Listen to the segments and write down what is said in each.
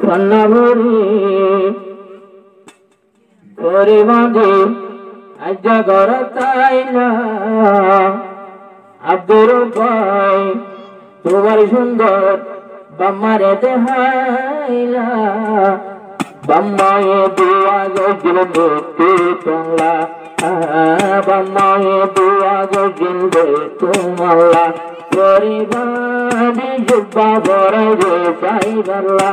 কন্যাভরি করে বাঁধে আজ ঘর তাইলা আব্দুর ভাই তোমার সুন্দর বাম্মারে দেহাইলা বাম্মায়ে দুয়া গজিল দেখতে তোমরা বাম্মায়ে দুয়া গজিল তোমরা পরিবারে জুব্বা ভরে রে সাইবাল্লা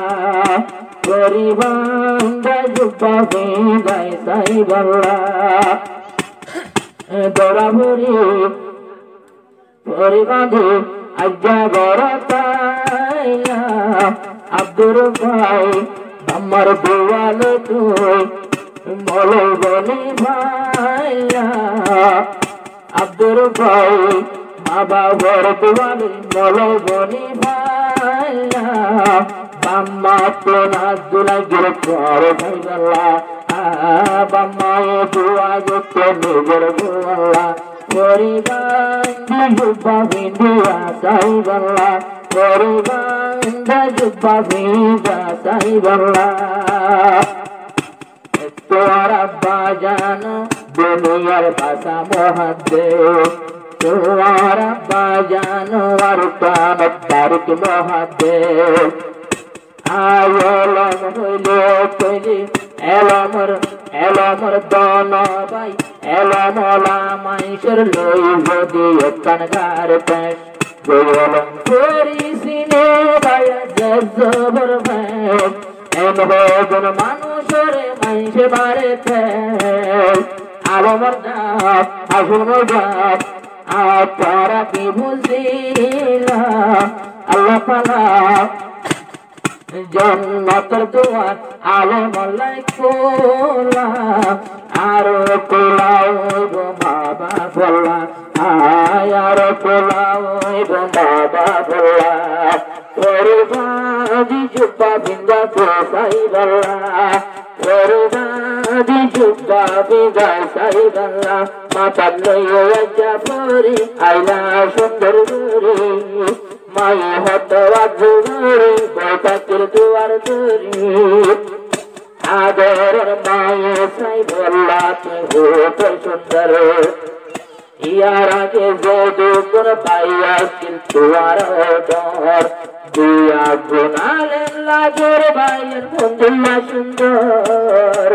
পরিবারে জুব্বা ভেদাই সাইবাল্লা দরাভরি পরিবারে আজ্ঞা গড়া তাইলা আব্দুর ভাই আমার দুয়ালে তুই মলে বলি ভাইলা আব্দুর ভাই মা বাবার দুয়ালে মলে বলি ভাইলা বাম্মা তো নাজুলা গির পর ভাইলা বাম্মায়ে দুয়া গত নিজের দুয়ালা পরিবার জুব্বা বিন্দুয়া সাইবাল্লা পরিবার জুব্বা বিন্দা সাইবাল্লা তোর আব্বা জানো দুনিয়ার ভাষা মহাদে তোর আব্বা জানো আর প্রাণ তারিক মহাদে আয়লম হইলে তৈরি এলমর দন ভাই এলমলা মাইসের লই যদি একখান গার পেশ গোলম করিসিনে ভাইয়া জজবর ভেদ এন ভজন মানুষরে মাইসে বারে ফেল আলমর জাত আসুন জাত আপনারা কি বুঝিলা আল্লাহ পালা জন্নতের দুয়ার আলম খোলা আর কোলাও বাবা বল্লা আর কোলাও বাবা বল্লা ওরে বাজি জুব্বা বিন্দা সাই বল্লা ওরে বাজি জুব্বা বিন্দা সাই বল্লা মাতার লইয়া পরি আইলা সুন্দর গরি মায়ে হতবাদ ধরে বৈঠাকের দুয়ার ধরি আদরের মায়ে সাই বল্লা তুই হতে সুন্দর ইয়ার আগে যে দুপুর পাইয়া কিন্তু আর ডর দিয়া গুনালেন লাগের ভাইয়ের বন্ধুল্লা সুন্দর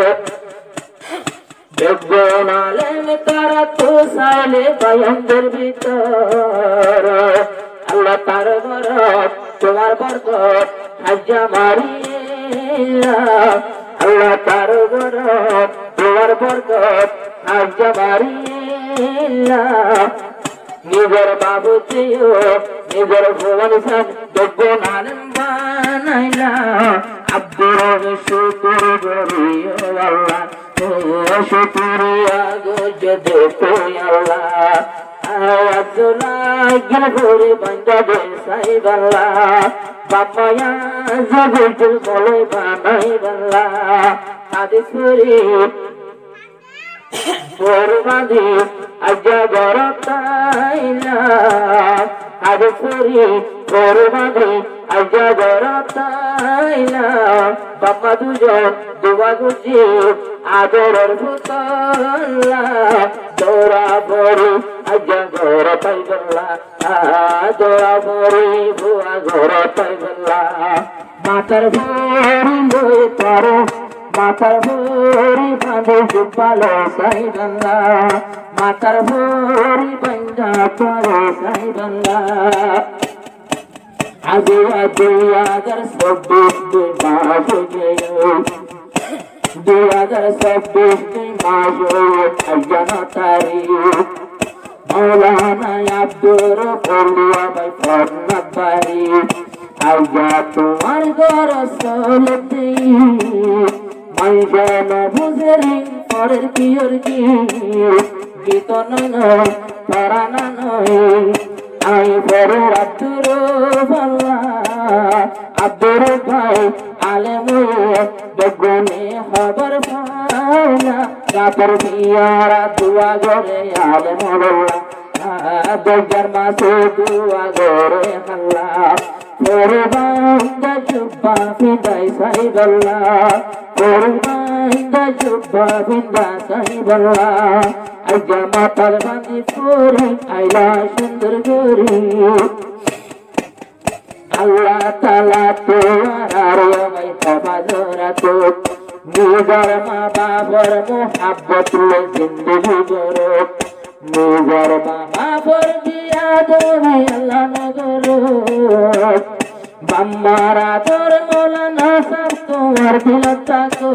গুনালেন তারা তো সাইলে ভাইয়াদের ভিতর আল্লাহ তার বরকত তোমার বরকত হাজ্জা মারিয়া আল্লাহ তার বরকত তোমার বরকত হাজ্জা মারিয়া নিজের বাবু চেয়েও নিজের ভুবন সান যোগ্য নালেন বানাইলা আব্দুর শুকুর করিও আল্লাহ শুকুরিয়া গোজ দেখো আল্লাহ আব্দুল্লাহ ঘুরে বান্দা দে সাইবাল্লা বাপায়া জগতুল বলে বানাইবাল্লা হাদিস শরীফ পরবাদি আজ্জা গরতাইলা হাদিস শরীফ পরবাদি আজ্জা গরতাইলা বাপা দুজন দুয়া গুজি আদরের ভূতল্লা দৌড়া বড়ি আজ্জা ঘর পাইবল্লা দৌড়া বড়ি ভুয়া ঘর পাইবল্লা মাতার ভরি লই পারো মাতার ভরি বাঁধে জুব্বালো সাইবাল্লা মাতার ভরি বান্ধা পারো সাইবাল্লা আগে আগে আগার সব মাস গেল 2026 মাস আজানা তারিখ মৌলানা আব্দুর পড়ুয়া ভাই ফরনাদ বাড়ি আইয়া তোমার ঘর চলতে মাইজান বুঝেরি পরের পিয়র গীত নয় তারা নয় আই বড় আব্দুর বাল্লা আব্দুর ভাই আলেম বেগুনে খবর পাইনা রাতের পিয়ারা দুয়া ঘরে আলেম দরজার মাসে দুয়া ঘরে হাল্লা Kurban jubba pindai sahiballa, kurban jubba pinda sahiballa. Aja matar bandi puri, aila sundur guri. Allah Taala tuar yamai tabaduratu, nigar ma babar muhabbat le zindagi guru, nigar ma babar diya dori Allah naguru. Bambara tor mola nasab tuar dilata ko,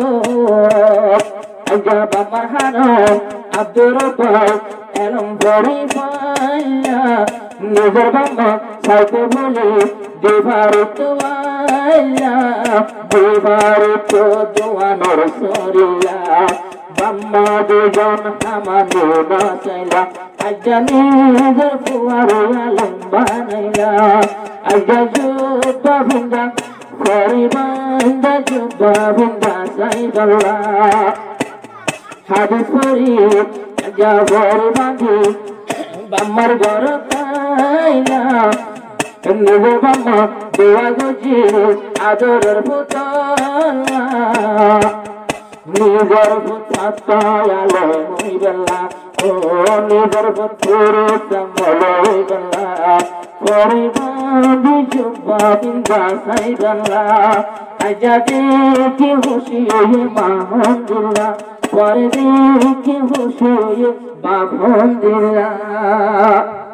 aja bambar hano Abdur Rabbi elam bori faya, nigar bamba saiko boli divarutu wala, divarutu duanor soriya, bamba dujon hamanu nasaila, aja nigar fuaru alambanaya, aja jubba binda, kori banda jubba binda saiballa. Hadis puri aja bori bandi bamar gor kaila nigo bamma dewa goji adoror putala nigor putata yalo muibella o nigor puturu samolo bella kori bandi jubba binda saiballa aja dekhi khushi hoye mahondullah পরে দেখি হুশুয়ে বাঁধন দিলা।